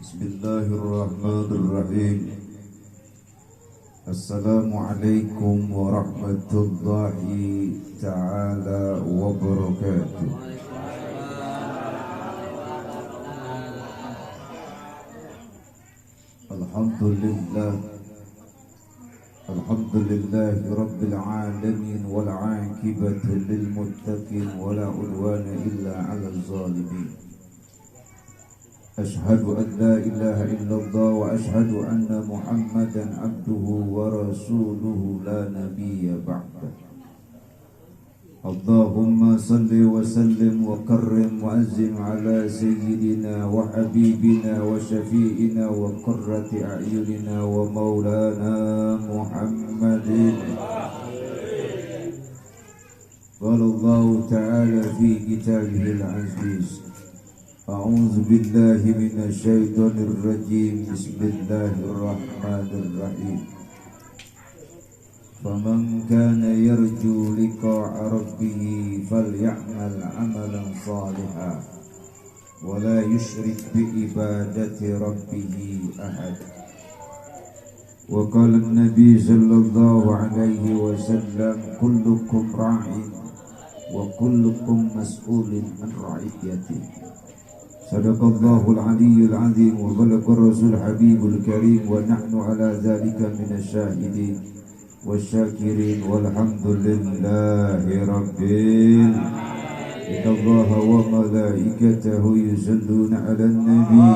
Bismillahirrahmanirrahim. Assalamualaikum warahmatullahi ta'ala wabarakatuh. Alhamdulillah Alhamdulillahi rabbil alamin wal aqibatu lil muttaqin wala udwana illa 'alal zalimin. Ashhadu an la ilaha illallah wa ashhadu anna Muhammadan abduhu wa rasuluhu la nabiyya ba'dah. Allahumma salli wa sallim wa karrim wa azim ala sayyidina wa habibina wa syafi'ina wa qurrati a'yunina wa maulana Muhammadin. Qala Allah ta'ala fi kitabihil aziz. A'udzu billahi minasy syaithanir rajim. Bismillahirrahmanirrahim. Faman kana yarju liqa'a rabbih faly'amal 'amalan shalihan wa la yusyrik bi ibadati rabbih ahad. Wa qala an-nabi sallallahu alaihi wasallam kullukum ra'in wa kullukum mas'ulun an ra'iyatihi. Sadaqallahul aliyyul azim wa balaghar rasul habibul karim wa nahnu ala dzalika minasyahidin wasyakirin walhamdulillahi rabbil Innallaha wa malaikatahu yusalluna 'alan nabi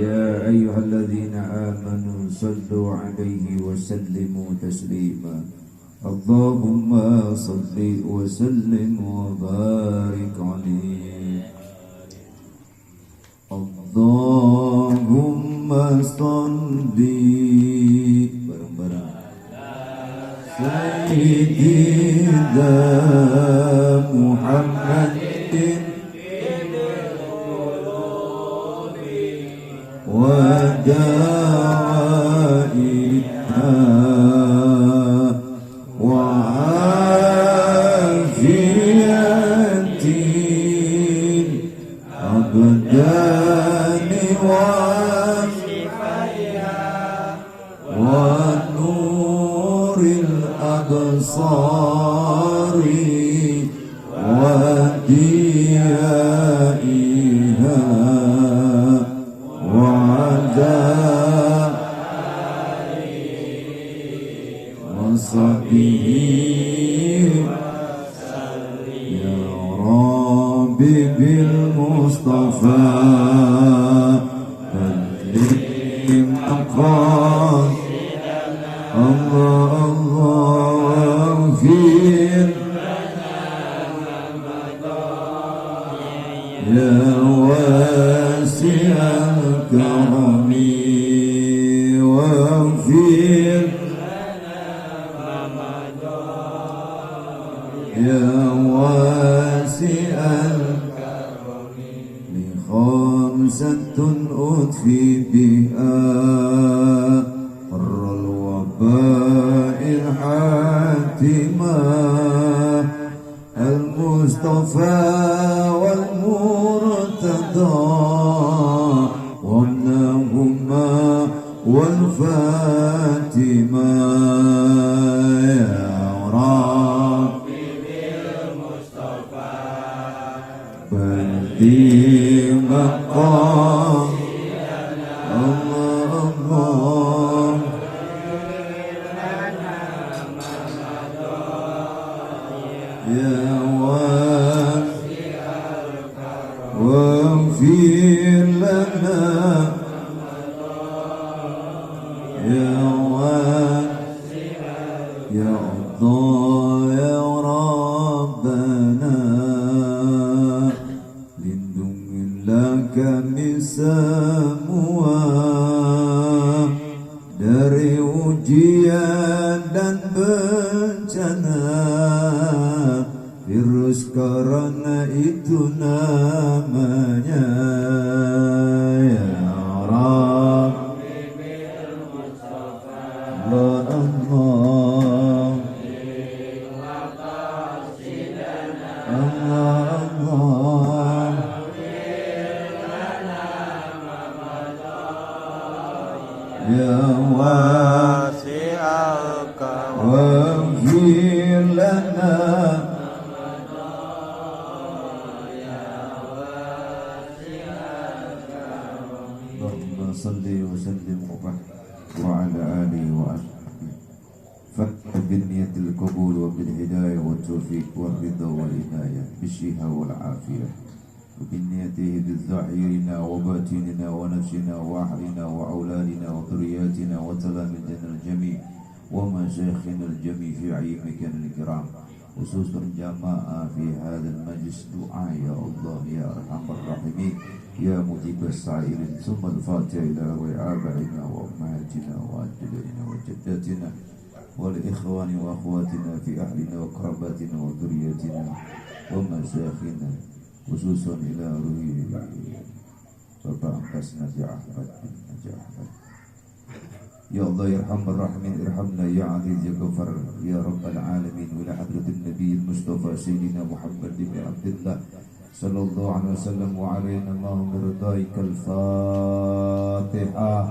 ya ayyuhalladzina amanu sallu 'alaihi wa sallimu taslima. Allahumma salli wa sallim wa barik 'alaihi. Allahumma salli bareng-bareng Sayyidina Muhammadin wa da'ina wa afiyatin abdani wa absari wa diyaiha wa adai wa sahbihi ya Rabbi bil Mustafa al-lim aqad Allah ya wasi'al karami waghfir ya wasi'al karami li khamsatun utfi biha arral waba'il hatimah al-Mustafa وابنهما والفاتمة يا ربي بالمصطفى بلدي مقام الله الله يا واغفر لنا يا Allah ya Rabbana, lindungilah kami semua dari ujian dan bencana virus corona itu namanya ya Rabb. يا واسع الكرم واغفر لنا اللهم صل وسلم وبارك وعلى آله وأصحابه فتح بالنية القبول وبالهداية والتوفيق والرضا والعناية بالشفاء والعافية وبالنيته بالظاهرنا وباطننا ونفسنا وأهلنا وأولادنا وذرياتنا وتلاميذنا الجميع ومشايخنا الجميع في عينك الكرام خصوصا جماعة في هذا المجلس دعاء يا الله يا أرحم الراحمين يا مجيب السائلين ثم الفاتحة إلى آبائنا وأمهاتنا وأجدادنا وجداتنا والإخوان وأخواتنا في أهلنا وقراباتنا وذرياتنا ومشايخنا خصوصا إلى روح Bapak Angkas Naja Ahmad bin Naja Ahmad. Ya Allah ya Arhamar Rahimin irhamna ya Aziz ya Ghafar ya Rabbal Alamin ila hadratin Nabi Mustafa Sayyidina Muhammad bin Abdullah sallallahu alaihi wasallam wa alaina Allahumma ridhaikal Fatihah.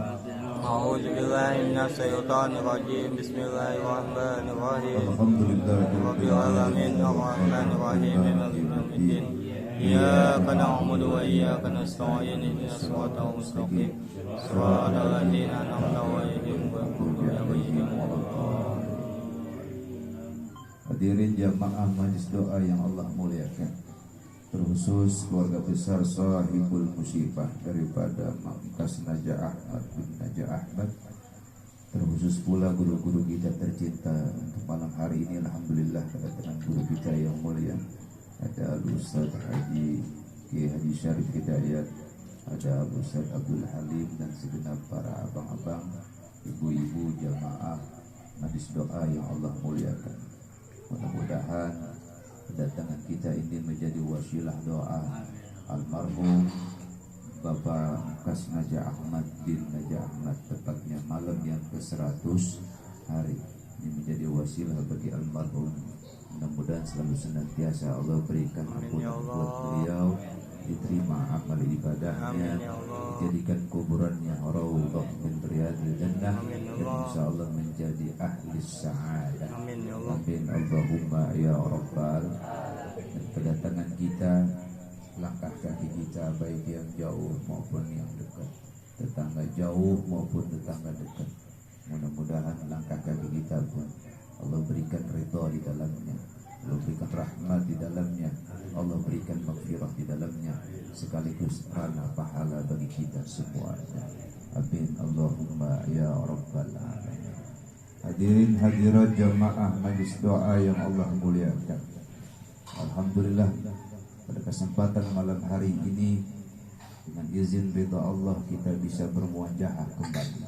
A'udzu billahi minasy syaithanir rajim. Bismillahirrahmanirrahim. Alhamdulillahirabbil alamin arrahmanir rahim maliki yaumiddin. Iyyaka na'budu wa iyyaka nasta'in ihdinas siratal mustaqim. Shiratal ladzina an'amta 'alaihim ghairil maghdubi 'alaihim. Hadirin jamaah majlis doa yang Allah muliakan, terkhusus keluarga besar sahibul musibah daripada Mangkas Naja Ahmad bin Naja Ahmad, terkhusus pula guru-guru kita tercinta untuk malam hari ini. Alhamdulillah kedatangan guru kita yang mulia, ada Al-Ustaz Haji Kiai Haji Syarif Hidayat, ada Al-Ustaz Abdul Halim dan segenap para abang-abang, ibu-ibu jamaah majlis doa yang Allah muliakan. Mudah-mudahan kedatangan kita ini menjadi wasilah doa almarhum Bapak Mangkas Naja Ahmad bin Naja Ahmad, tepatnya malam yang ke-100 hari ini menjadi wasilah bagi almarhum. Mudah-mudahan selalu senantiasa Allah berikan ampunan buat beliau, diterima amal ibadahnya, dijadikan kuburannya raudhah min riyadil jannah, dan insyaallah menjadi ahli sa'adah. Amin Allahumma ya rabbal. Dan kedatangan kita, langkah kaki kita baik yang jauh maupun yang dekat, tetangga jauh maupun tetangga dekat, mudah-mudahan langkah kaki kita pun Allah berikan ridha di dalamnya, Allah berikan rahmat di dalamnya, Allah berikan maghfirah di dalamnya, sekaligus karena pahala bagi kita semuanya. Amin Allahumma ya rabbal alamin. Hadirin hadirat jamaah majlis doa yang Allah muliakan, alhamdulillah pada kesempatan malam hari ini dengan izin ridha Allah kita bisa bermuajahah kembali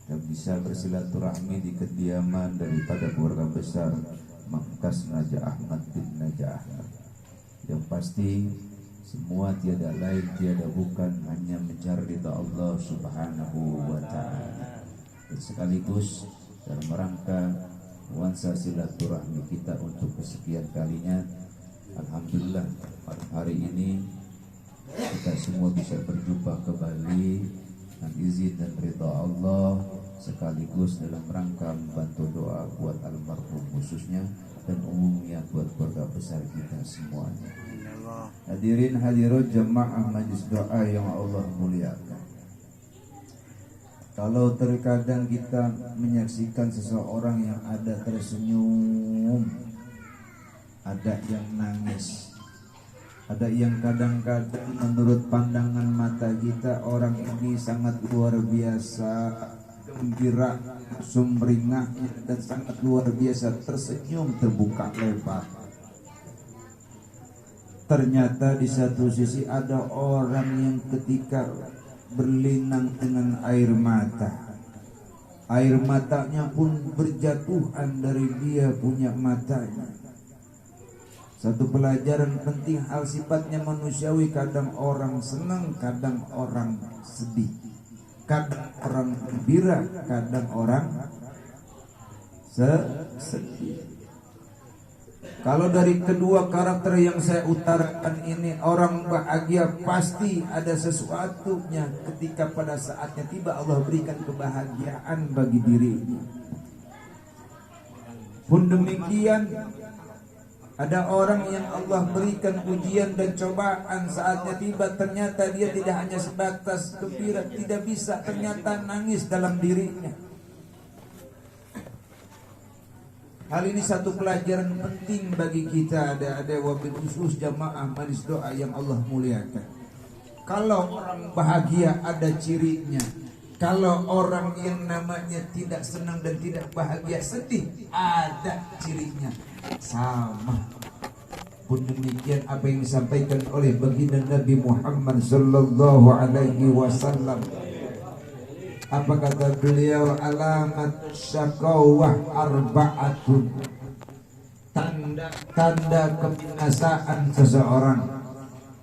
dan bisa bersilaturahmi di kediaman daripada keluarga besar Mangkas Naja Ahmad bin Naja Ahmad. Yang pasti semua tiada lain tiada bukan hanya mencari ridha Allah Subhanahu wa taala, dan sekaligus dalam rangka nuansa silaturahmi kita untuk kesekian kalinya, alhamdulillah pada hari ini kita semua bisa berjumpa kembali dengan izin dan ridha Allah, sekaligus dalam rangka membantu doa buat almarhum khususnya dan umumnya buat keluarga besar kita semuanya. Hadirin hadirat jemaah majlis doa yang Allah muliakan, kalau terkadang kita menyaksikan seseorang yang ada tersenyum, ada yang nangis, ada yang kadang-kadang menurut pandangan mata kita orang ini sangat luar biasa gembira, sumringah dan sangat luar biasa tersenyum terbuka lebar. Ternyata di satu sisi ada orang yang ketika berlinang dengan air matanya pun berjatuhan dari dia punya matanya. Satu pelajaran penting, hal sifatnya manusiawi, kadang orang senang, kadang orang sedih, kadang orang gembira, kadang orang sedih. Kalau dari kedua karakter yang saya utarakan ini, orang bahagia pasti ada sesuatunya ketika pada saatnya tiba Allah berikan kebahagiaan bagi dirinya. Pun demikian, ada orang yang Allah berikan ujian dan cobaan, saatnya tiba ternyata dia tidak hanya sebatas gembira, tidak bisa, ternyata nangis dalam dirinya. Hal ini satu pelajaran penting bagi kita, ada wabil khusus jamaah majelis doa yang Allah muliakan. Kalau orang bahagia ada cirinya. Kalau orang yang namanya tidak senang dan tidak bahagia, sedih, ada cirinya. Sama. Pun demikian apa yang disampaikan oleh baginda Nabi Muhammad sallallahu alaihi wasallam. Apa kata beliau? Alamat syakawah arba'atun, tanda kebinasaan seseorang,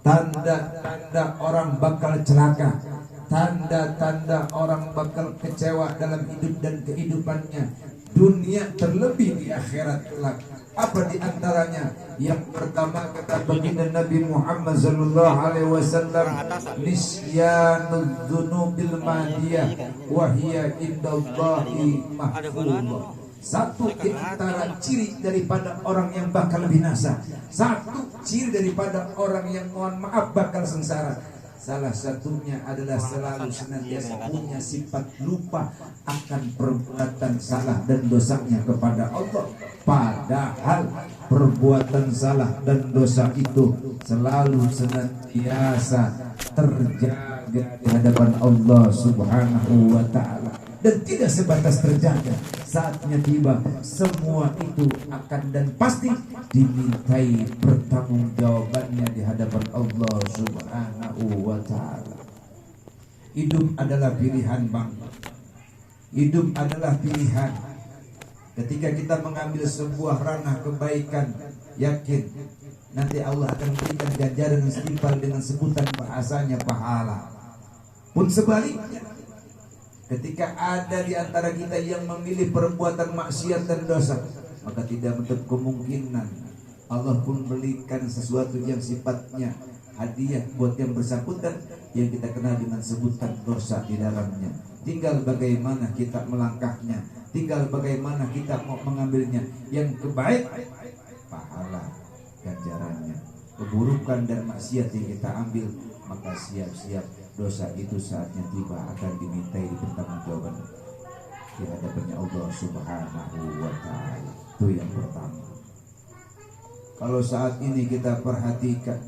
tanda orang bakal celaka, tanda orang bakal kecewa dalam hidup dan kehidupannya dunia terlebih di akhirat kelak. Apa di antaranya? Yang pertama kata baginda Nabi Muhammad sallallahu alaihi wasallam, nisyanud dzunubil madiyah wa hiya indallahi mahfuzah. Satu di antara ciri daripada orang yang bakal binasa, satu ciri daripada orang yang mohon maaf bakal sengsara, salah satunya adalah selalu senantiasa punya sifat lupa akan perbuatan salah dan dosanya kepada Allah. Padahal perbuatan salah dan dosa itu selalu senantiasa terjaga di hadapan Allah Subhanahu wa ta'ala. Dan tidak sebatas terjaga, saatnya tiba semua itu akan dan pasti dimintai pertanggungjawabannya di hadapan Allah Subhanahu wa ta'ala. Hidup adalah pilihan, Bang. Hidup adalah pilihan. Ketika kita mengambil sebuah ranah kebaikan, yakin nanti Allah akan berikan ganjaran yang setimpal dengan sebutan bahasanya pahala. Pun sebaliknya, ketika ada di antara kita yang memilih perbuatan maksiat dan dosa, maka tidak menutup kemungkinan Allah pun berikan sesuatu yang sifatnya hadiah buat yang bersangkutan yang kita kenal dengan sebutan dosa di dalamnya. Tinggal bagaimana kita melangkahnya, tinggal bagaimana kita mau mengambilnya. Yang kebaik, pahala ganjarannya. Keburukan dan maksiat yang kita ambil, maka siap-siap dosa itu saatnya tiba akan dimintai pertanggungjawaban di hadapannya Allah Subhanahu wa ta'ala. Itu yang pertama. Kalau saat ini kita perhatikan,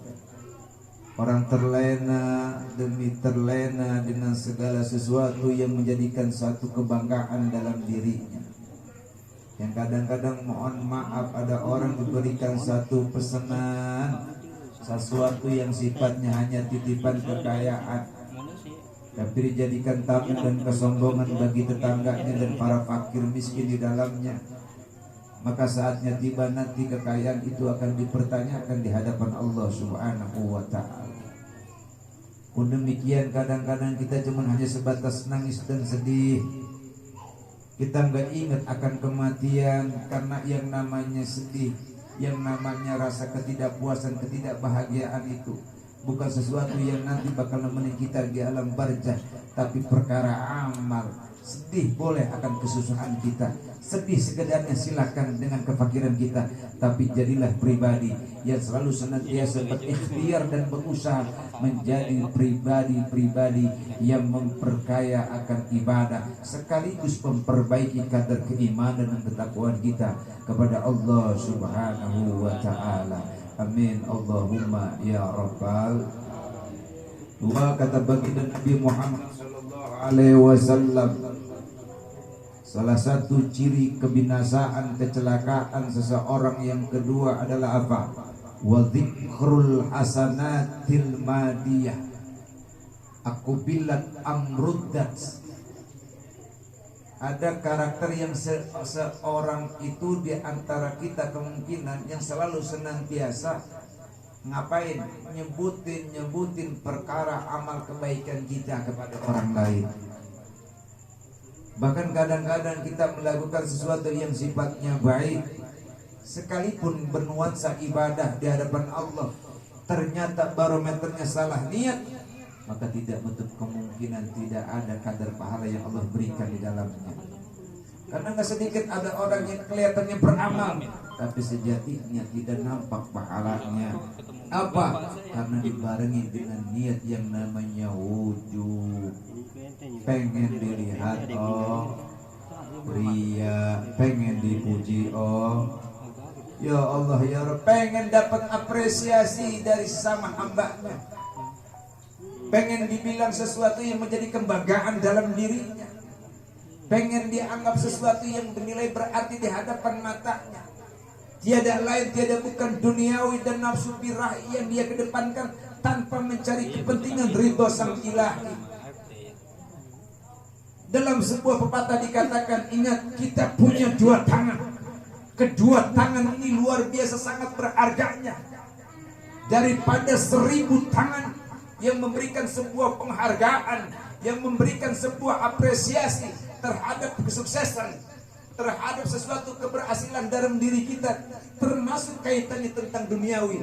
orang terlena demi terlena dengan segala sesuatu yang menjadikan satu kebanggaan dalam dirinya. Yang kadang-kadang mohon maaf ada orang diberikan satu pesanan, sesuatu yang sifatnya hanya titipan kekayaan, tapi dijadikan tabu dan kesombongan bagi tetangganya dan para fakir miskin di dalamnya. Maka saatnya tiba nanti kekayaan itu akan dipertanyakan di hadapan Allah Subhanahu wa ta'ala. Pun demikian kadang-kadang kita cuma hanya sebatas nangis dan sedih. Kita nggak ingat akan kematian, karena yang namanya sedih, yang namanya rasa ketidakpuasan, ketidakbahagiaan itu bukan sesuatu yang nanti bakal nemenin kita di alam barzah, tapi perkara amal. Sedih boleh akan kesusahan kita, sedih sekedarnya silakan dengan kefakiran kita, tapi jadilah pribadi yang selalu senantiasa berikhtiar dan berusaha menjadi pribadi-pribadi yang memperkaya akan ibadah, sekaligus memperbaiki kadar keimanan dan ketakwaan kita kepada Allah Subhanahu wa ta'ala. Amin Allahumma ya rabbal. Dua kata baginda Nabi Muhammad sallallahu alaihi wasallam, salah satu ciri kebinasaan, kecelakaan seseorang yang kedua adalah apa? Wa dzikrul hasanatil madiyah akubilat amruddat. Ada karakter yang seorang itu di antara kita kemungkinan yang selalu senantiasa ngapain? Nyebutin perkara amal kebaikan kita kepada orang lain. Bahkan kadang-kadang kita melakukan sesuatu yang sifatnya baik, sekalipun bernuansa ibadah di hadapan Allah, ternyata barometernya salah niat, maka tidak menutup kemungkinan tidak ada kadar pahala yang Allah berikan di dalamnya. Karena nggak sedikit ada orang yang kelihatannya beramal, tapi sejatinya tidak nampak pahalanya. Apa? Karena dibarengi dengan niat yang namanya wujud, pengen dilihat, ria, pengen dipuji, ya Allah ya Rabb, pengen dapat apresiasi dari sesama hambanya, pengen dibilang sesuatu yang menjadi kebanggaan dalam dirinya, pengen dianggap sesuatu yang bernilai berarti di hadapan matanya. Tiada lain, tiada bukan duniawi dan nafsu birahi yang dia kedepankan tanpa mencari kepentingan ridho sang ilahi. Dalam sebuah pepatah dikatakan, ingat kita punya dua tangan. Kedua tangan ini luar biasa sangat berharganya. Daripada 1000 tangan yang memberikan sebuah penghargaan, yang memberikan sebuah apresiasi terhadap kesuksesan, terhadap sesuatu keberhasilan dalam diri kita, termasuk kaitannya tentang duniawi.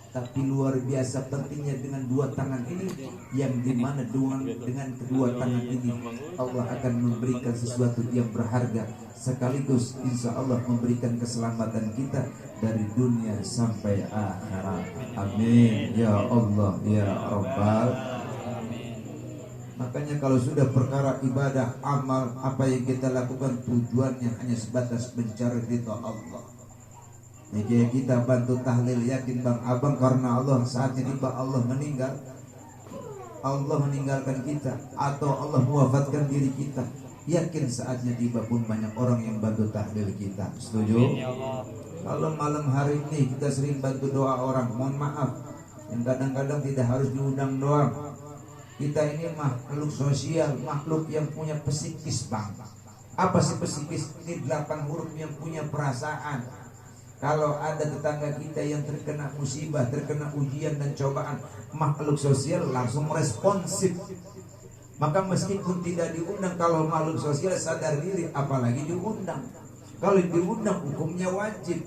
Tapi luar biasa pentingnya dengan dua tangan ini, yang dimana dengan kedua tangan ini Allah akan memberikan sesuatu yang berharga, sekaligus insya Allah memberikan keselamatan kita dari dunia sampai akhirat. Amin ya Allah ya Rabbal. Makanya kalau sudah perkara ibadah, amal, apa yang kita lakukan tujuannya hanya sebatas mencari ridha Allah. Jadi kita bantu tahlil, yakin Bang Abang, karena Allah saatnya tiba Allah meninggal, Allah meninggalkan kita, atau Allah mewafatkan diri kita, yakin saatnya tiba pun banyak orang yang bantu tahlil kita. Setuju? Kalau malam hari ini kita sering bantu doa orang, mohon maaf, yang kadang-kadang tidak harus diundang doang. Kita ini makhluk sosial, makhluk yang punya psikis, Bang. Apa sih psikis? Ini 8 huruf yang punya perasaan. Kalau ada tetangga kita yang terkena musibah, terkena ujian dan cobaan, makhluk sosial langsung responsif. Maka meskipun tidak diundang, kalau makhluk sosial sadar diri, apalagi diundang. Kalau diundang hukumnya wajib.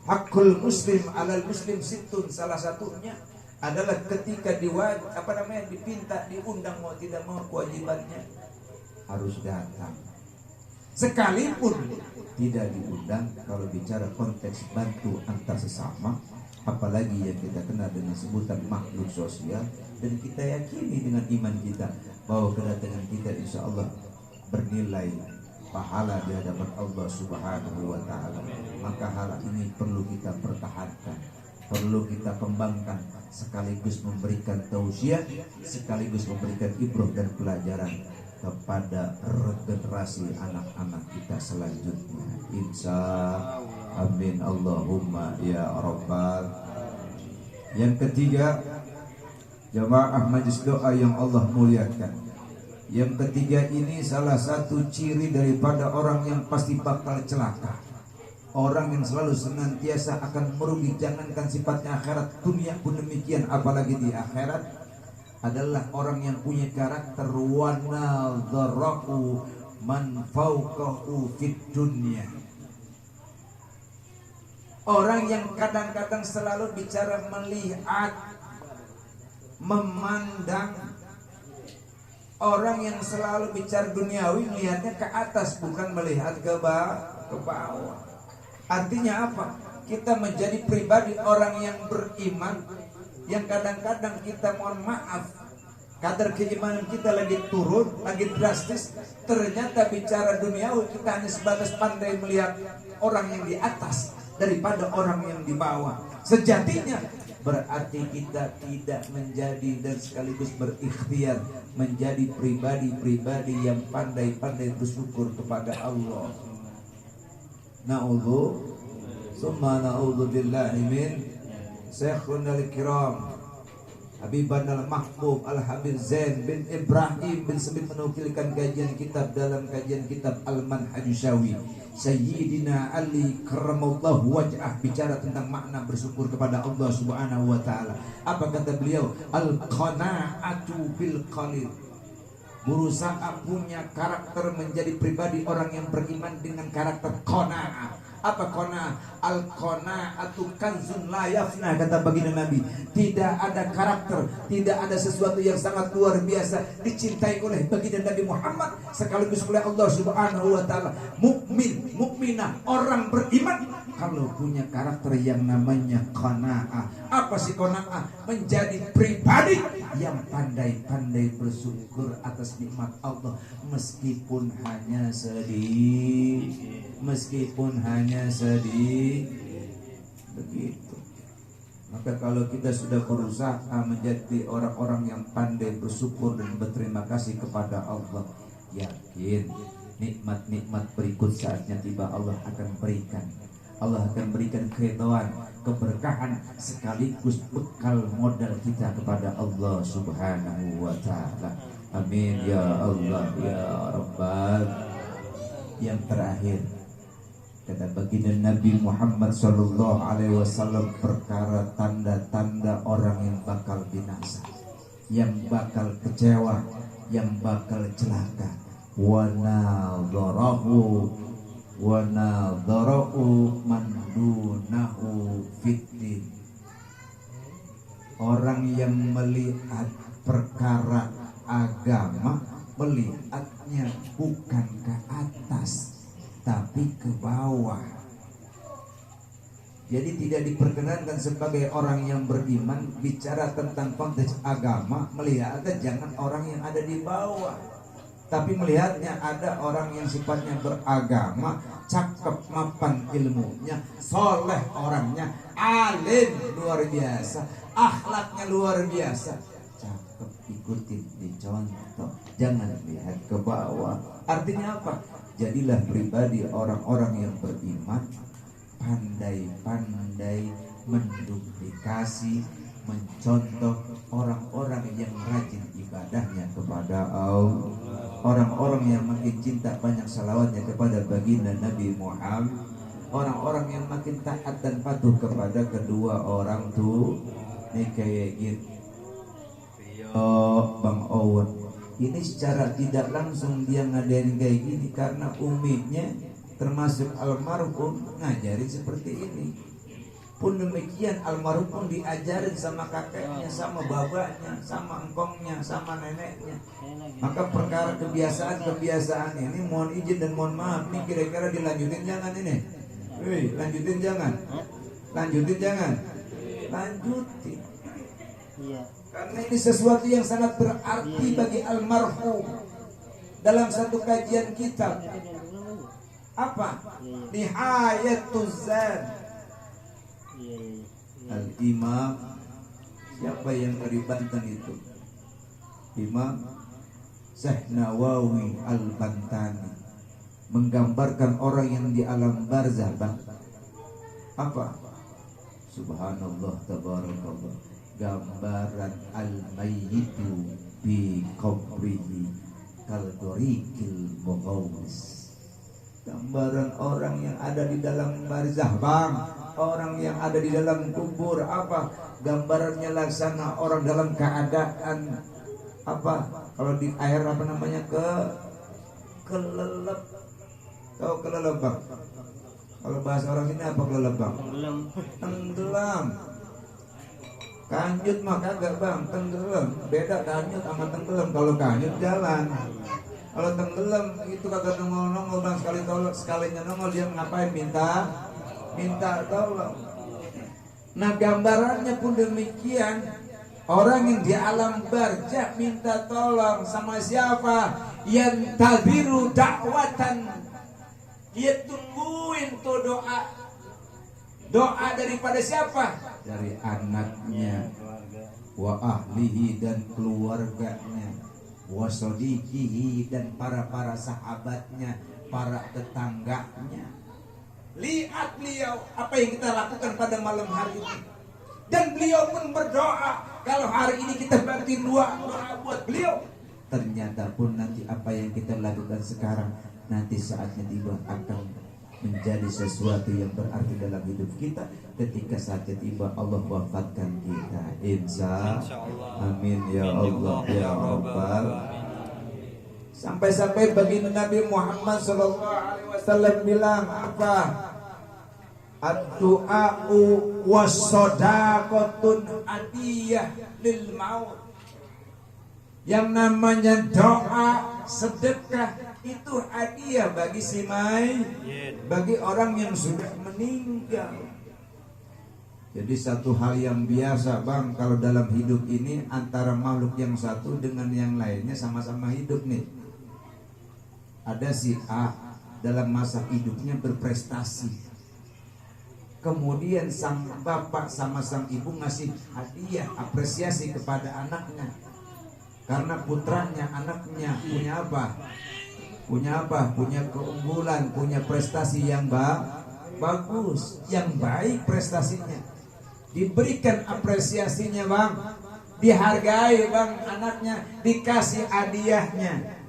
Hakul muslim alal muslim situn, salah satunya adalah ketika dipinta, diundang, mau tidak mau kewajibannya harus datang. Sekalipun tidak diundang, kalau bicara konteks bantu antar sesama, apalagi yang kita kenal dengan sebutan makhluk sosial, dan kita yakini dengan iman kita bahwa kedatangan kita insya Allah bernilai pahala di hadapan Allah Subhanahu wa Ta'ala. Maka hal ini perlu kita pertahankan, perlu kita kembangkan, sekaligus memberikan tausiah, sekaligus memberikan ibrah dan pelajaran kepada generasi anak-anak kita selanjutnya. Insya amin Allahumma ya Rabbal. Yang ketiga, jamaah majlis doa yang Allah muliakan. Yang ketiga ini salah satu ciri daripada orang yang pasti bakal celaka. Orang yang selalu senantiasa akan merugi, jangankan sifatnya akhirat, dunia pun demikian, apalagi di akhirat, adalah orang yang punya karakter wa nadharahu man fawqahu fid dunya. Orang yang kadang-kadang selalu bicara melihat, memandang. Orang yang selalu bicara duniawi melihatnya ke atas, bukan melihat ke bawah. Artinya apa? Kita menjadi pribadi orang yang beriman, yang kadang-kadang kita mohon maaf, kadar keimanan kita lagi turun, lagi drastis. Ternyata bicara duniawi kita hanya sebatas pandai melihat orang yang di atas daripada orang yang di bawah. Sejatinya berarti kita tidak menjadi dan sekaligus berikhtiar menjadi pribadi-pribadi yang pandai-pandai bersyukur kepada Allah. Na'udhu summa na'udhu billahi min Syekhun al-Kiram Habiban al-Mahbub Al-Habib Zain bin Ibrahim bin Semit menukilkan kajian kitab dalam kajian kitab Al-Manhajusyawi Sayyidina Ali karramallahu waj'ah, bicara tentang makna bersyukur kepada Allah Subhanahu wa Ta'ala. Apa kata beliau? Al-qana'atu bil qalil, berusaha punya karakter menjadi pribadi orang yang beriman dengan karakter qana'ah, Apa qanaah? Al-qanaatu kanzun la yafna, kata baginda Nabi. Tidak ada karakter, tidak ada sesuatu yang sangat luar biasa dicintai oleh baginda Nabi Muhammad sekaligus oleh Allah Subhanahu wa taala. Mukmin, mukminah, orang beriman kalau punya karakter yang namanya qanaah. Apa sih qanaah? Menjadi pribadi yang pandai-pandai bersyukur atas nikmat Allah meskipun hanya sedih, meskipun hanya sedih. Begitu. Maka kalau kita sudah berusaha menjadi orang-orang yang pandai bersyukur dan berterima kasih kepada Allah, yakin nikmat-nikmat berikut saatnya tiba Allah akan berikan. Allah akan berikan keridhaan, keberkahan sekaligus bekal modal kita kepada Allah Subhanahu wa taala. Amin ya Allah ya Rabbal. Yang terakhir, kata baginda Nabi Muhammad sallallahu alaihi wasallam, perkara tanda-tanda orang yang bakal binasa, yang bakal kecewa, yang bakal celaka. Wa nadharahu man dunahu fiddin. Orang yang melihat perkara agama, melihatnya bukan ke atas tapi ke bawah. Jadi tidak diperkenankan sebagai orang yang beriman bicara tentang konteks agama, melihatnya jangan orang yang ada di bawah, tapi melihatnya ada orang yang sifatnya beragama, cakep, mapan ilmunya, soleh orangnya, alim luar biasa, akhlaknya luar biasa, cakep, ikutin, dicontoh, jangan lihat ke bawah. Artinya apa? Jadilah pribadi orang-orang yang beriman, pandai-pandai menduplikasi, mencontoh orang-orang yang rajin ibadahnya kepada Allah, orang-orang yang makin cinta banyak salawatnya kepada baginda Nabi Muhammad, orang-orang yang makin taat dan patuh kepada kedua orang tua. Ini kayak gitu. Bang Owen ini secara tidak langsung dia ngadain kayak gini karena uminya termasuk almarhum ngajarin seperti ini. Pun demikian almarhum diajarin sama kakeknya, sama babanya, sama engkongnya, sama neneknya. Maka perkara kebiasaan ini mohon izin dan mohon maaf nih, kira-kira dilanjutin jangan ini. Lanjutin jangan. Lanjutin jangan. Lanjutin. Iya. Karena ini sesuatu yang sangat berarti bagi almarhum. Dalam satu kajian kitab apa? Nihayatuz Zan. Al-Imam, siapa yang dari Banten itu? Imam Syekh Nawawi Al-Bantani menggambarkan orang yang di alam barzah. Apa? Subhanallah tabarakallah. Gambaran al-mayyitu bi qabrihi kal-doriqil mughawis. Gambaran orang yang ada di dalam barzah, Bang. Orang yang ada di dalam kubur, apa? Gambarannya laksana orang dalam keadaan apa? Kalau di air apa namanya? Kelelep. Tahu kelelep, Bang? Kalau bahasa orang sini apa kelelep, Bang? Tenggelam. Kanjut mah kagak, Bang, tenggelam. Beda kanjut sama tenggelam. Kalau kanjut jalan. Kalau tenggelam itu kagak nongol-nongol, Bang. Sekalinya nongol dia ngapain? Minta tolong. Nah, gambarannya pun demikian. Orang yang di alam barzah minta tolong sama siapa? Yang tabiru dakwatan. Dia tungguin tuh doa. Doa daripada siapa? Dari anaknya, wa ahlihi dan keluarganya, wa sadiqihi dan para sahabatnya, para tetangganya. Lihat beliau apa yang kita lakukan pada malam hari ini. Dan beliau pun berdoa. Kalau hari ini kita bantuin doa buat beliau, ternyata pun nanti apa yang kita lakukan sekarang nanti saatnya tiba akan menjadi sesuatu yang berarti dalam hidup kita ketika saatnya tiba Allah wafatkan kita. Insya Allah. Amin ya Allah ya Rabbal. Sampai-sampai baginda Nabi Muhammad SAW bilang apa? Ad-du'a'u was-shadaqatun hadiyah lil maut. Yang namanya doa, sedekah itu hadiah bagi si mayit, bagi orang yang sudah meninggal. Jadi satu hal yang biasa bang, kalau dalam hidup ini antara makhluk yang satu dengan yang lainnya sama-sama hidup nih. Ada si A dalam masa hidupnya berprestasi, kemudian sang bapak sama sang ibu ngasih hadiah apresiasi kepada anaknya karena putranya, anaknya punya apa? Punya keunggulan, punya prestasi yang bagus, yang baik prestasinya. Diberikan apresiasinya bang, dihargai bang anaknya, dikasih hadiahnya.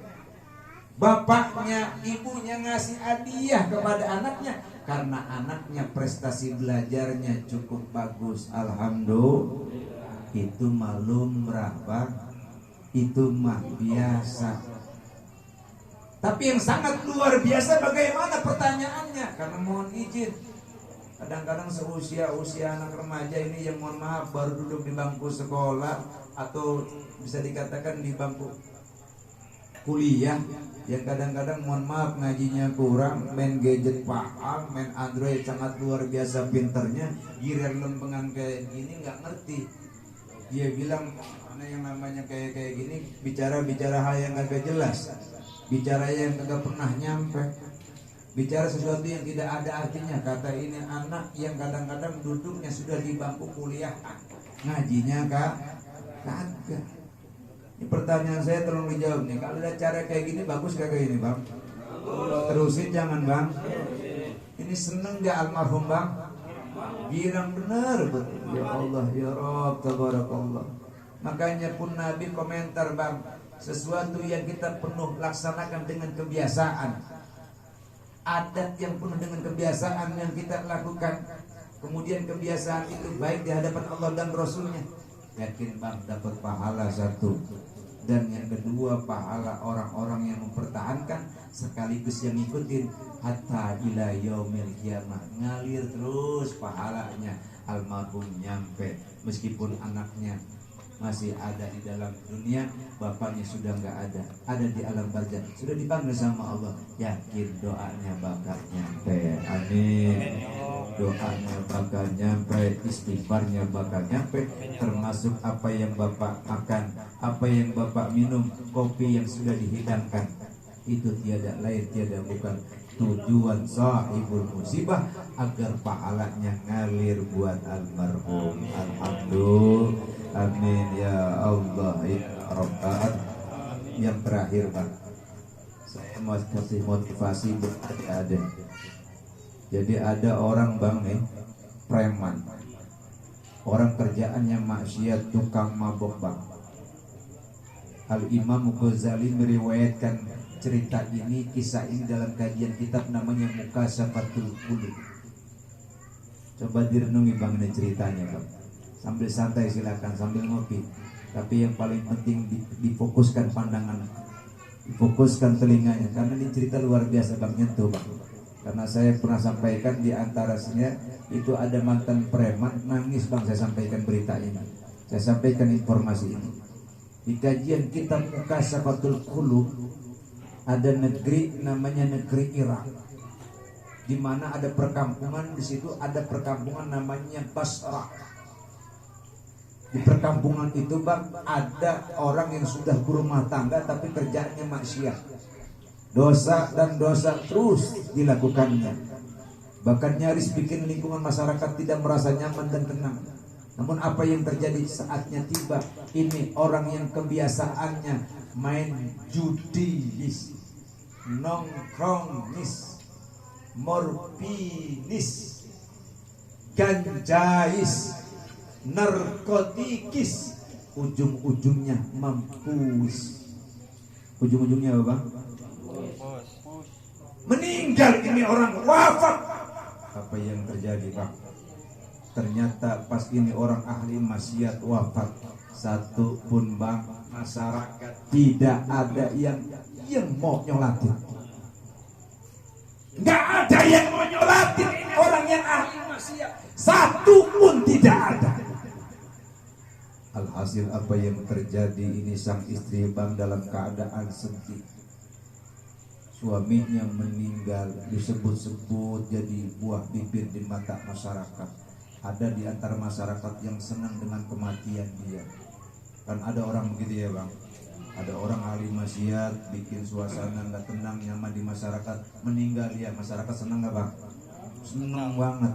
Bapaknya, ibunya ngasih hadiah kepada anaknya karena anaknya prestasi belajarnya cukup bagus. Alhamdulillah. Itu malum bang, itu mah biasa. Tapi yang sangat luar biasa bagaimana pertanyaannya? Karena mohon izin, kadang-kadang seusia anak remaja ini yang mohon maaf baru duduk di bangku sekolah atau bisa dikatakan di bangku kuliah, yang kadang-kadang mohon maaf ngajinya kurang, main gadget paham, main Android sangat luar biasa pinternya, giliran lempengan kayak gini nggak ngerti. Dia bilang mana yang namanya kayak gini, bicara hal yang agak jelas, bicara yang agak pernah nyampe, bicara sesuatu yang tidak ada artinya. Kata ini anak yang kadang-kadang duduknya sudah di bangku kuliah, ngajinya kagak. Ini pertanyaan saya tolong dijawab nih. Kalau ada cara kayak gini bagus kagak ini bang? Terusin jangan bang. Ini seneng gak almarhum bang? Girang bener betul. Ya Allah ya Rabb tabarakallah. Makanya pun Nabi komentar bang, sesuatu yang kita penuh laksanakan dengan kebiasaan, adat yang penuh dengan kebiasaan yang kita lakukan, kemudian kebiasaan itu baik di hadapan Allah dan Rasulnya, yakin bang dapat pahala satu. Dan yang kedua pahala orang-orang yang mempertahankan sekaligus yang ngikutin hatta ila yaumil qiyamah, ngalir terus pahalanya. Almarhum nyampe meskipun anaknya masih ada di dalam dunia, bapaknya sudah nggak ada di alam barzah, sudah dipanggil sama Allah, yakin doanya bakal nyampe. Amin. Doanya bakal nyampe, istighfarnya bakal nyampe, termasuk apa yang bapak makan, apa yang bapak minum, kopi yang sudah dihidangkan, itu tiada lain tiada bukan tujuan sahibul musibah agar pahalanya ngalir buat almarhum. Alhamdulillah. Amin ya Allah ya Rabbal. Yang terakhir Pak, saya mau kasih motivasi buat adik-adik. Jadi ada orang bang nih, preman, orang kerjaannya maksiat, tukang mabok bang. Al-Imam Ghazali meriwayatkan cerita ini, kisah ini dalam kajian kitab namanya Mukashafatul Qulub. Coba direnungi bang ini ceritanya bang. Sambil santai silakan, sambil ngopi. Tapi yang paling penting difokuskan pandangan, difokuskan telinganya, karena ini cerita luar biasa bang, nyentuh bang. Karena saya pernah sampaikan di antaranya itu ada mantan preman nangis bang, saya sampaikan berita ini, saya sampaikan informasi ini. Di kajian kitab Mukashafatul Qulub ada negeri namanya negeri Irak, di mana ada perkampungan. Di situ ada perkampungan namanya Basra. Di perkampungan itu bang ada orang yang sudah berumah tangga tapi kerjaannya maksiat, dosa dan dosa terus dilakukannya, bahkan nyaris bikin lingkungan masyarakat tidak merasa nyaman dan tenang. Namun apa yang terjadi saatnya tiba, ini orang yang kebiasaannya main judis, nongkrongis, morfinis, ganjais, narkotikis, ujung-ujungnya mampus. Ujung-ujungnya apa bang? Meninggal ini orang, wafat. Apa yang terjadi bang? Ternyata pas ini orang ahli maksiat wafat, satu pun bang masyarakat tidak ada yang mau nyolatin. Nggak ada yang mau nyolatin ini orang yang ahli maksiat. Satu pun tidak ada. Alhasil apa yang terjadi ini, sang istri bang dalam keadaan sedih. Suaminya meninggal, disebut-sebut jadi buah bibir di mata masyarakat. Ada di antara masyarakat yang senang dengan kematian dia. Kan ada orang begitu ya bang. Ada orang ahli maksiat, bikin suasana nggak tenang, nyaman di masyarakat. Meninggal dia, masyarakat senang nggak bang? Senang banget.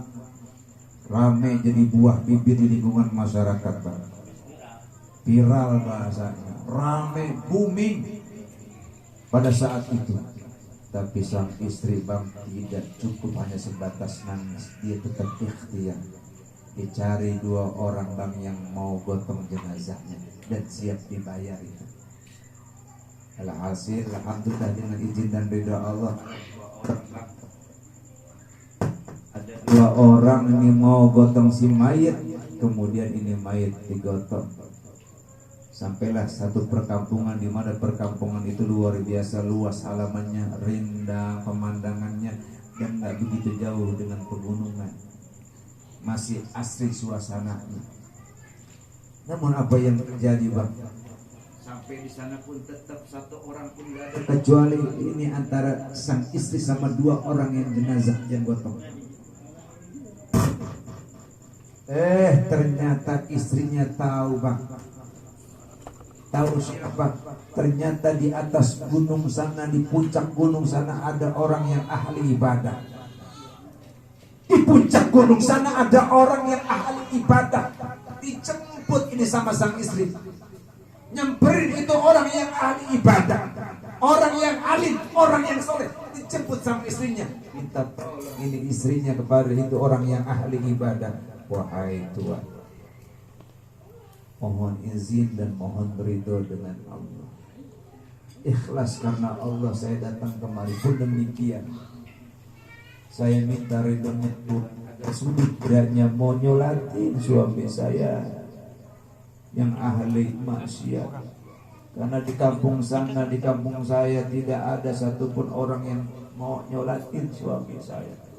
Rame jadi buah bibir di lingkungan masyarakat bang. Viral bahasanya, rame, booming pada saat itu. Tapi sang istri bang tidak cukup hanya sebatas nangis, dia tetap ikhtiar. Dicari 2 orang bang yang mau gotong jenazahnya dan siap dibayar itu. Alhasil alhamdulillah dengan izin dan ridha Allah, ada 2 orang ini mau gotong si mayat, kemudian ini mayat digotong. Sampailah satu perkampungan, di mana perkampungan itu luar biasa luas halamannya, rindang pemandangannya, dan nggak begitu jauh dengan pegunungan. Masih asri suasananya. Namun apa yang terjadi bang? Sampai di sana pun tetap 1 orang pun nggak ada, kecuali ini antara sang istri sama 2 orang yang jenazah yang gotong. Ternyata istrinya tahu bang. Tahu siapa? Ternyata di atas gunung sana, di puncak gunung sana ada orang yang ahli ibadah. Di puncak gunung sana ada orang yang ahli ibadah. Dijemput ini sama sang istri. Nyamperin itu orang yang ahli ibadah, orang yang alim, orang yang soleh. Dijemput sama istrinya. Minta tolong ini istrinya kepada itu orang yang ahli ibadah. Wahai Tuhan, mohon izin dan mohon ridho dengan Allah. Ikhlas karena Allah saya datang kemari. Pun demikian, saya minta ridhonya Tuhan. Agak sulit beratnya mau nyolatin suami saya yang ahli maksiat. Karena di kampung sana, di kampung saya tidak ada satupun orang yang mau nyolatin suami saya.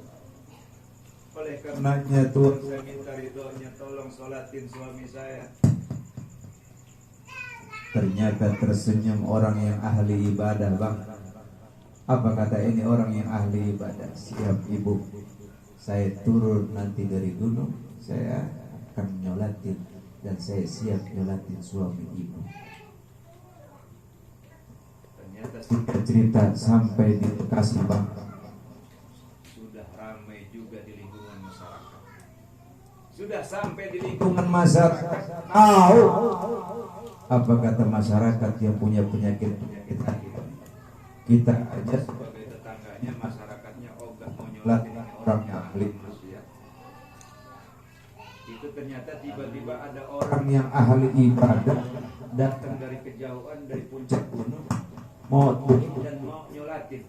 Oleh karenanya Tuhan, saya minta ridhonya, tolong sholatin suami saya. Ternyata tersenyum orang yang ahli ibadah bang. Apa kata ini orang yang ahli ibadah? Siap ibu, saya turun nanti dari gunung, saya akan nyolatin dan saya siap nyolatin suami ibu. Ternyata cerita sampai di Bekasi bang, sudah ramai juga di lingkungan masyarakat. Sudah sampai di lingkungan masyarakat. Apa kata masyarakat yang punya penyakit-penyakit hati? Kita aja sebagai tetangganya, masyarakatnya ogah mau nyolatin orang yang ahli maksiat. Itu ternyata tiba-tiba ada orang yang ahli ibadah datang dari kejauhan, dari puncak gunung, mau turun dan mau nyolatin.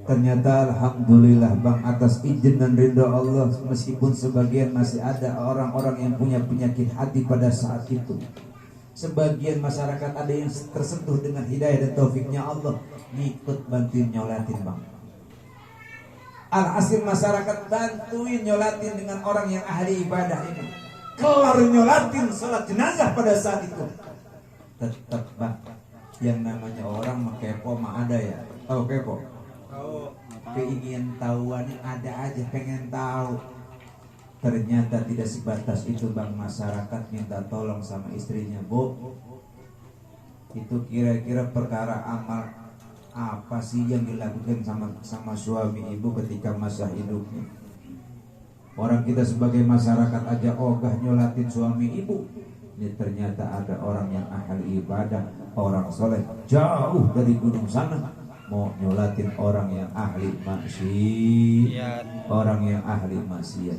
Ternyata alhamdulillah bang, atas izin dan ridha Allah, meskipun sebagian masih ada orang-orang yang punya penyakit hati pada saat itu, sebagian masyarakat ada yang tersentuh dengan hidayah dan taufiknya Allah, ngikut bantuin nyolatin bang. Alhasil masyarakat bantuin nyolatin dengan orang yang ahli ibadah ini. Kelar nyolatin salat jenazah pada saat itu. Tetap bang, yang namanya orang kepo mah ada ya. Tahu kepo? Keingin tahuannya ada aja, pengen tahu. Ternyata tidak sebatas itu bang, masyarakat minta tolong sama istrinya. Bu, itu kira-kira perkara amal apa sih yang dilakukan sama suami ibu ketika masa hidupnya? Orang kita sebagai masyarakat aja ogah nyolatin suami ibu. Ini ternyata ada orang yang ahli ibadah, orang soleh, jauh dari gunung sana, mau nyolatin orang yang ahli maksiat, orang yang ahli maksiat.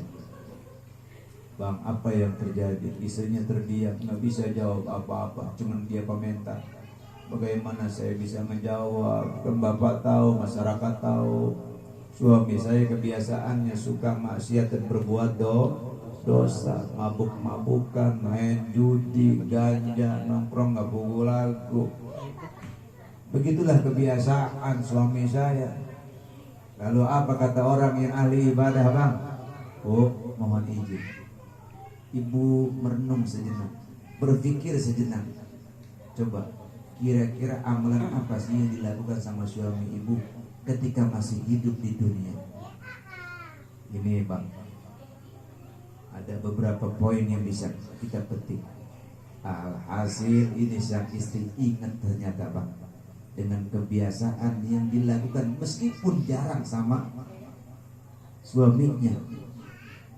Bang, apa yang terjadi? Istrinya terdiam, nggak bisa jawab apa-apa, cuman dia komentar. Bagaimana saya bisa menjawab? Kan bapak tahu, masyarakat tahu, suami saya kebiasaannya suka maksiat dan berbuat dosa, mabuk-mabukan, main judi, ganja, nongkrong nggak buku lagu. Begitulah kebiasaan suami saya. Lalu apa kata orang yang ahli ibadah, Bang? Oh, mohon izin, ibu merenung sejenak, berpikir sejenak. Coba, kira-kira amalan apa sih yang dilakukan sama suami ibu ketika masih hidup di dunia? Ini, Bang, ada beberapa poin yang bisa kita petik. Alhasil ini sang istri ingat ternyata, Bang, dengan kebiasaan yang dilakukan meskipun jarang sama suaminya.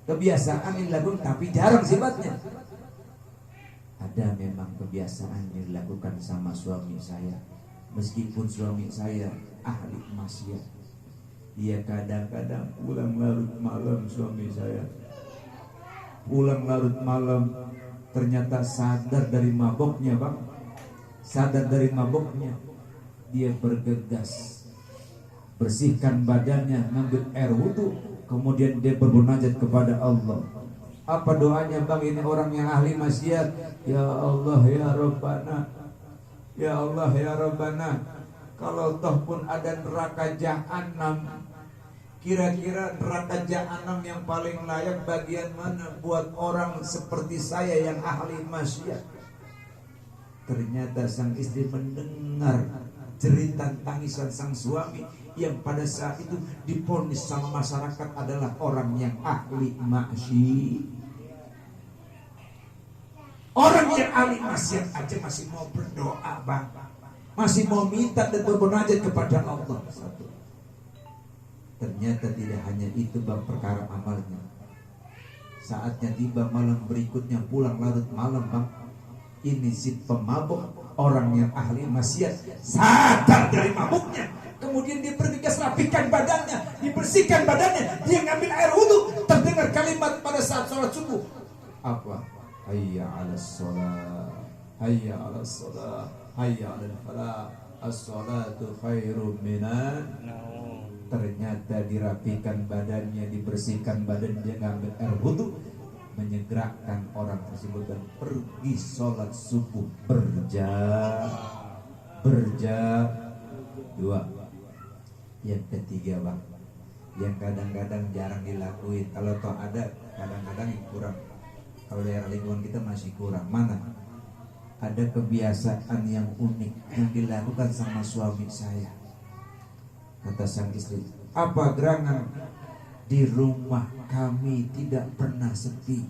Kebiasaan yang dilakukan tapi jarang sifatnya. Ada memang kebiasaan yang dilakukan sama suami saya, meskipun suami saya ahli maksiat. Dia kadang-kadang pulang larut malam, suami saya pulang larut malam, ternyata sadar dari maboknya, Bang. Sadar dari maboknya, dia bergegas bersihkan badannya, ngambil air wudhu, kemudian dia bermunajat kepada Allah. Apa doanya, Bang? Ini orang yang ahli maksiat. Ya Allah ya Rabbana, ya Allah ya Rabbana, kalau toh pun ada neraka jahanam, kira-kira neraka jahanam yang paling layak bagian mana buat orang seperti saya yang ahli maksiat? Ternyata sang istri mendengar jeritan tangisan sang suami yang pada saat itu diponis sama masyarakat adalah orang yang ahli maksiat. Orang yang ahli maksiat aja masih mau berdoa, Bang, masih mau minta dan bermunajat kepada Allah. Satu. Ternyata tidak hanya itu, Bang, perkara amalnya. Saatnya tiba malam berikutnya, pulang larut malam, Bang, ini si pemabuk, orang yang ahli maksiat, sadar dari mabuknya, kemudian dia bergegas rapikan badannya, dibersihkan badannya, dia ngambil air wudhu, terdengar kalimat pada saat sholat subuh. Apa? Hayya 'alas shalah, hayya 'alas shalah, hayya 'alal falah, as-shalatu khairum minan. Ternyata dirapikan badannya, dibersihkan badannya, ngambil air wudhu, menyegerakan orang tersebut dan pergi sholat subuh berjam. Dua. Yang ketiga, Bang, yang kadang-kadang jarang dilakuin, kalau toh ada kadang-kadang yang kurang. Kalau daerah lingkungan kita masih kurang. Mana? Ada kebiasaan yang unik yang dilakukan sama suami saya. Kata sang istri, apa gerangan? Di rumah kami tidak pernah sepi.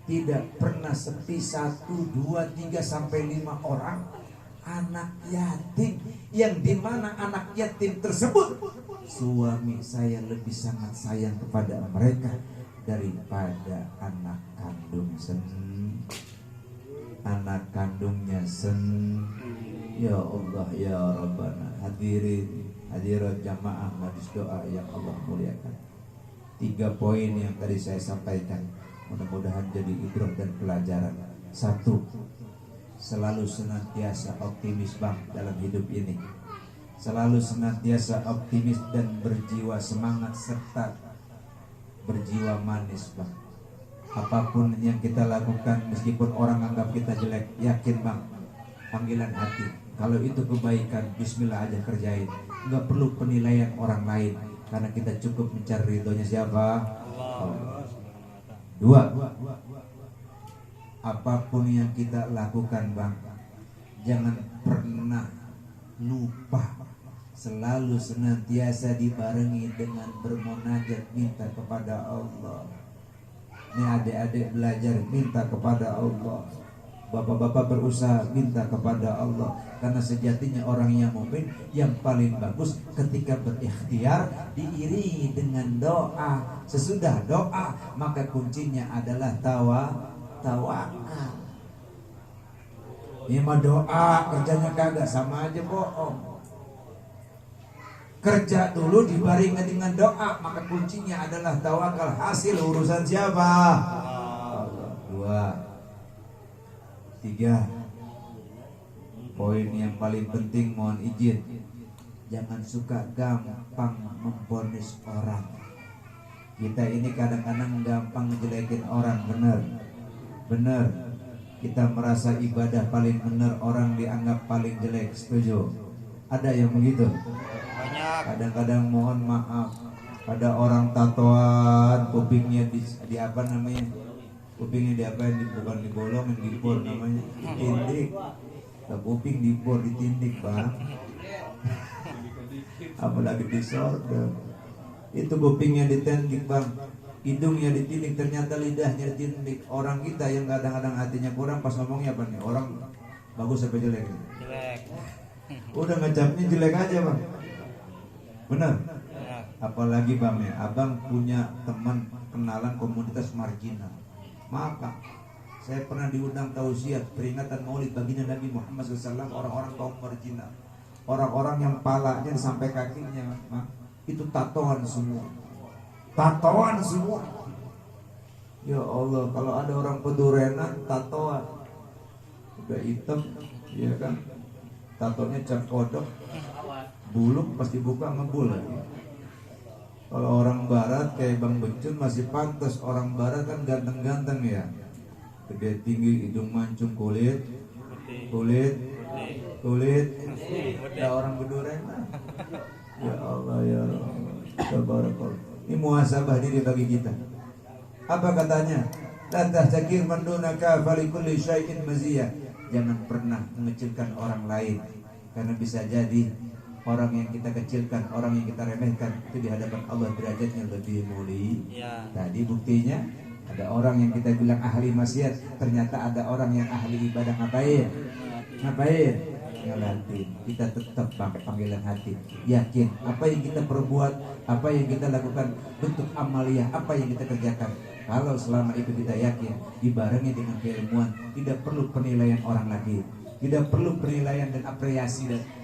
Tidak pernah sepi 1, 2, 3 sampai 5 orang anak yatim, yang dimana anak yatim tersebut suami saya lebih sangat sayang kepada mereka daripada anak kandung anak kandungnya Ya Allah ya Rabbana. Hadirat jamaah majlis doa yang Allah muliakan. 3 poin yang tadi saya sampaikan, mudah-mudahan jadi ibrah dan pelajaran. 1, selalu senantiasa optimis, Bang, dalam hidup ini. Selalu senantiasa optimis dan berjiwa semangat serta berjiwa manis, Bang. Apapun yang kita lakukan, meskipun orang anggap kita jelek, yakin, Bang, panggilan hati, kalau itu kebaikan, bismillah aja kerjain. Enggak perlu penilaian orang lain, karena kita cukup mencari ridhonya siapa? Allah. 2, apapun yang kita lakukan, Bang, jangan pernah lupa, selalu senantiasa dibarengi dengan bermunajat, minta kepada Allah. Ini adik-adik belajar, minta kepada Allah. Bapak-bapak berusaha, minta kepada Allah. Karena sejatinya orang yang mukmin yang paling bagus ketika berikhtiar diiringi dengan doa. Sesudah doa, maka kuncinya adalah tawakal. Ini mah doa, kerjanya kagak, sama aja bohong. Kerja dulu dibarengi dengan doa, maka kuncinya adalah tawakal. Hasil urusan siapa? Allah. 2, 3, poin yang paling penting, mohon izin, jangan suka gampang memvonis orang. Kita ini kadang-kadang gampang ngejelekin orang, bener. Kita merasa ibadah paling benar, orang dianggap paling jelek. Setuju? Ada yang begitu? Banyak. Kadang-kadang mohon maaf, ada orang tatoan kupingnya di apa namanya? Kupingnya di apa? Bukan dibolong, dibor namanya. Ditindik. Kuping dibor, ditindik, Bang. Apalagi disorder. Itu kupingnya ditindik, Bang. Hidungnya ditindik, ternyata lidahnya ditindik. Orang kita yang kadang-kadang hatinya kurang pas ngomongnya apa nih? Orang bagus apa jelek? Jelek. Udah ngecapnya jelek aja, Bang. Benar? Ya. Apalagi Bang ya, Abang punya teman kenalan komunitas marginal. Maka saya pernah diundang tausiah peringatan Maulid baginda Nabi Muhammad SAW, orang-orang kaum marginal. Orang-orang yang palanya sampai kakinya, itu tatoan semua. Tatoan semua. Ya Allah, kalau ada orang pedurenan tatoan udah hitam, ya kan? Tatonya cap kodok, bulu pas dibuka ngebul lagi. Kalau orang barat kayak Bang Becun masih pantas. Orang barat kan ganteng-ganteng ya, gede tinggi, hidung mancung, kulit. Ya orang pedurenan. Ya Allah, ya Allah. Tabarakallah. Ini muhasabah diri bagi kita. Apa katanya? La tahtakir man dunaka falikulli syai'in maziyah. Jangan pernah mengecilkan orang lain, karena bisa jadi orang yang kita kecilkan, orang yang kita remehkan itu di hadapan Allah derajatnya lebih mulia. Tadi buktinya ada orang yang kita bilang ahli maksiat, ternyata ada orang yang ahli ibadah. Ngapain? Ngelatin. Kita tetap pakai panggilan hati, yakin apa yang kita perbuat, apa yang kita lakukan, bentuk amaliyah apa yang kita kerjakan. Kalau selama itu kita yakin, dibarengi dengan keilmuan, tidak perlu penilaian orang lagi, tidak perlu penilaian dan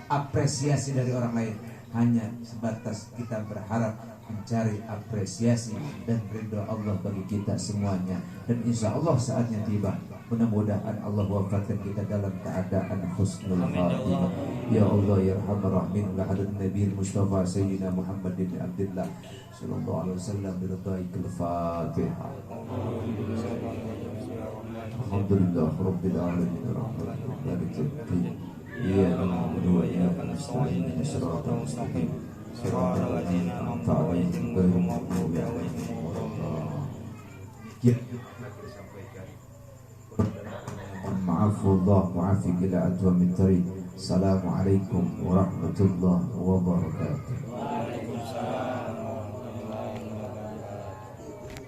apresiasi dari orang lain. Hanya sebatas kita berharap mencari apresiasi dan ridho Allah bagi kita semuanya. Dan insya Allah saatnya tiba. Mudah-mudahan Allah wafatkan kita dalam keadaan husnul khatimah. Ya Allah ya Arhamar Rahimin, la hadan Nabi Mustafa Sayyidina Muhammad bin Abdullah sallallahu alaihi wasallam biridhaikal Fatihah. Alhamdulillah rabbil alamin arrahmanir rahim. Ya na'budu wa iyyaka nasta'in ihdinas mustaqim. Shiratal ladzina an'amta 'alaihim ghairil maghdubi 'alaihim waladdallin. Maaf Allah, muafiq ila adwa min tariq. Assalamualaikum warahmatullahi wabarakatuh.